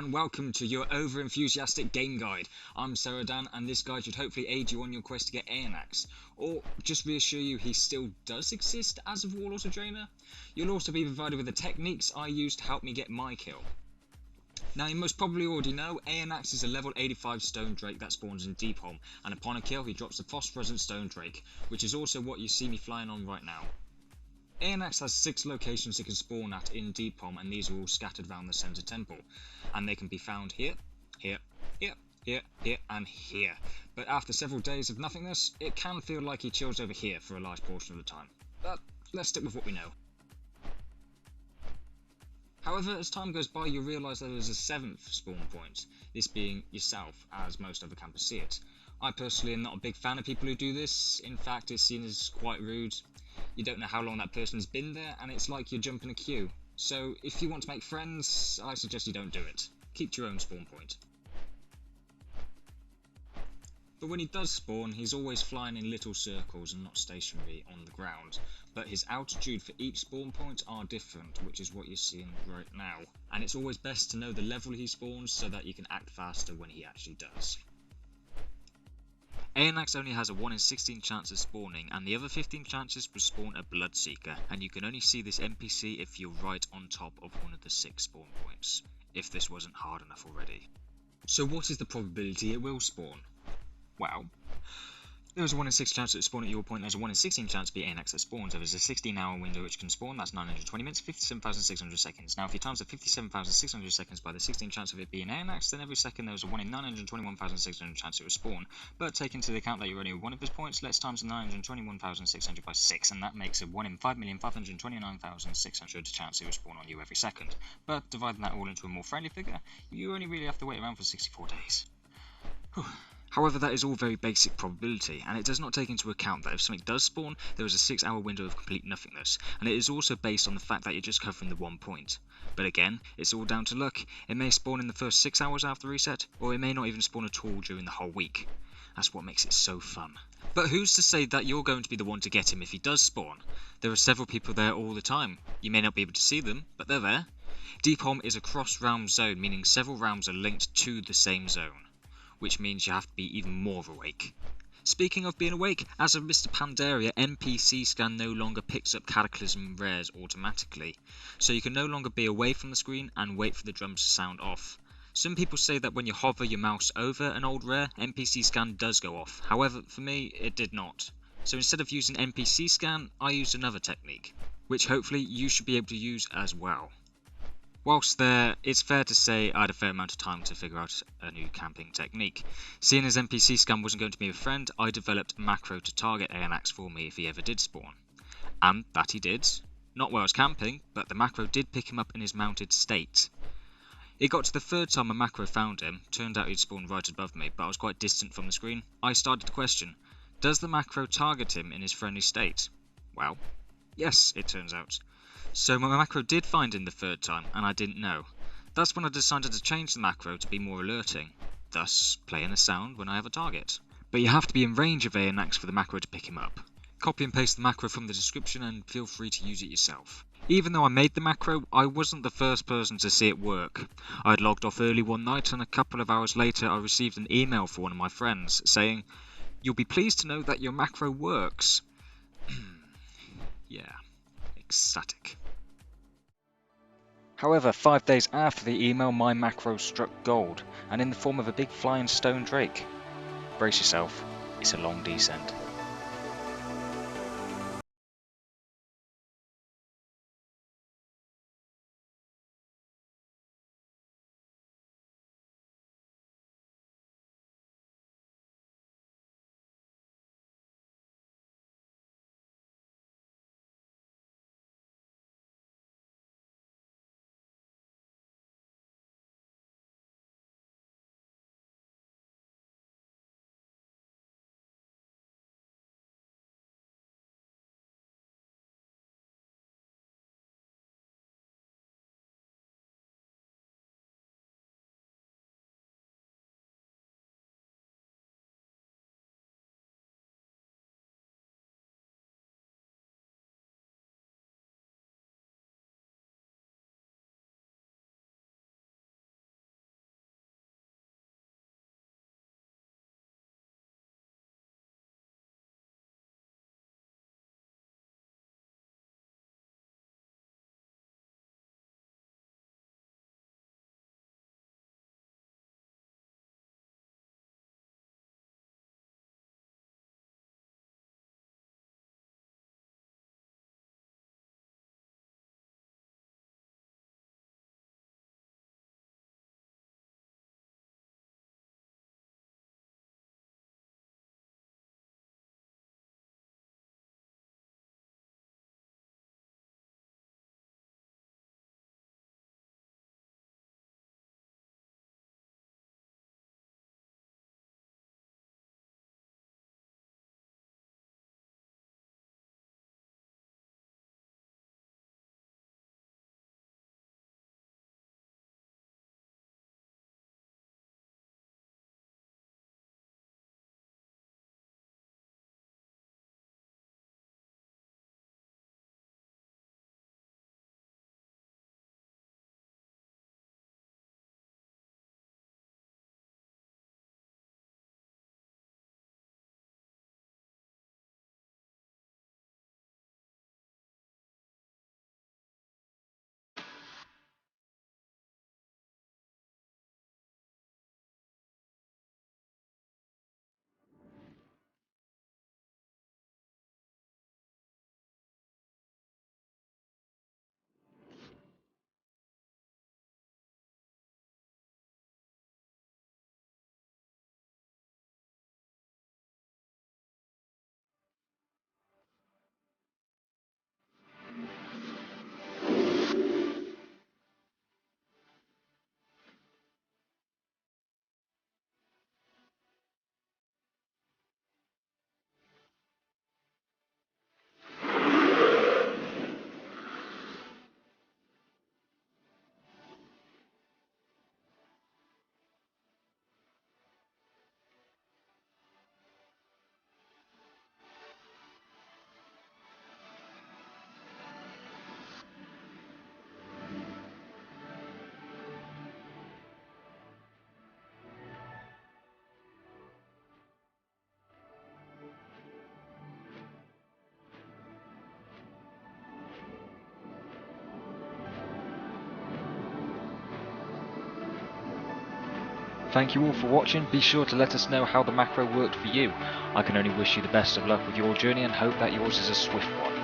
and welcome to your over-enthusiastic game guide. I'm SerroDan, and this guide should hopefully aid you on your quest to get Aeonaxx, or just reassure you he still does exist as of Warlord of Draenor. You'll also be provided with the techniques I used to help me get my kill. Now you most probably already know, Aeonaxx is a level 85 Stone Drake that spawns in Deepholm, and upon a kill he drops the Phosphorescent Stone Drake, which is also what you see me flying on right now. Aeonaxx has 6 locations it can spawn at in Deepholm, and these are all scattered around the centre temple, and they can be found here, here, here, here, here, and here. But after several days of nothingness, it can feel like he chills over here for a large portion of the time. But let's stick with what we know. However, as time goes by, you realise there is a 7th spawn point, this being yourself, as most other campers see it. I personally am not a big fan of people who do this. In fact, it's seen as quite rude. You don't know how long that person has been there, and it's like you're jumping a queue. So if you want to make friends, I suggest you don't do it. Keep to your own spawn point. But when he does spawn, he's always flying in little circles and not stationary on the ground. But his altitude for each spawn point are different, which is what you're seeing right now. And it's always best to know the level he spawns so that you can act faster when he actually does. Aeonaxx only has a 1 in 16 chance of spawning, and the other 15 chances will spawn a Bloodseeker, and you can only see this NPC if you're right on top of one of the 6 spawn points, if this wasn't hard enough already. So what is the probability it will spawn? Well, there's a 1 in 6 chance to spawn at your point, there's a 1 in 16 chance to be Aeonaxx that spawns. There's a 16-hour window which can spawn, that's 920 minutes, 57,600 seconds. Now if you times the 57,600 seconds by the 16 chance of it being Aeonaxx, then every second there's a 1 in 921,600 chance it will spawn. But take into account that you're only one of his points, let's times the 921,600 by 6, and that makes a 1 in 5,529,600 chance it will spawn on you every second. But dividing that all into a more friendly figure, you only really have to wait around for 64 days. Whew. However, that is all very basic probability, and it does not take into account that if something does spawn, there is a 6-hour window of complete nothingness, and it is also based on the fact that you're just covering the one point. But again, it's all down to luck. It may spawn in the first 6 hours after reset, or it may not even spawn at all during the whole week. That's what makes it so fun. But who's to say that you're going to be the one to get him if he does spawn? There are several people there all the time. You may not be able to see them, but they're there. Deepholm is a cross-realm zone, meaning several realms are linked to the same zone, which means you have to be even more awake. Speaking of being awake, as of Mr. Pandaria, NPC scan no longer picks up Cataclysm rares automatically, so you can no longer be away from the screen and wait for the drums to sound off. Some people say that when you hover your mouse over an old rare, NPC scan does go off. However, for me, it did not. So instead of using NPC scan, I used another technique, which hopefully you should be able to use as well. Whilst there, it's fair to say I had a fair amount of time to figure out a new camping technique. Seeing as NPC scan wasn't going to be a friend, I developed a macro to target Aeonaxx for me if he ever did spawn. And that he did. Not while I was camping, but the macro did pick him up in his mounted state. It got to the 3rd time a macro found him, turned out he'd spawned right above me, but I was quite distant from the screen. I started to question, does the macro target him in his friendly state? Well, yes, it turns out. So my macro did find him the 3rd time, and I didn't know. That's when I decided to change the macro to be more alerting, thus playing a sound when I have a target. But you have to be in range of Aeonaxx for the macro to pick him up. Copy and paste the macro from the description and feel free to use it yourself. Even though I made the macro, I wasn't the first person to see it work. I'd logged off early one night, and a couple of hours later I received an email from one of my friends saying, "You'll be pleased to know that your macro works." Yeah, ecstatic. However, 5 days after the email, my macro struck gold, and in the form of a big flying stone drake. Brace yourself, it's a long descent. Thank you all for watching. Be sure to let us know how the macro worked for you. I can only wish you the best of luck with your journey and hope that yours is a swift one.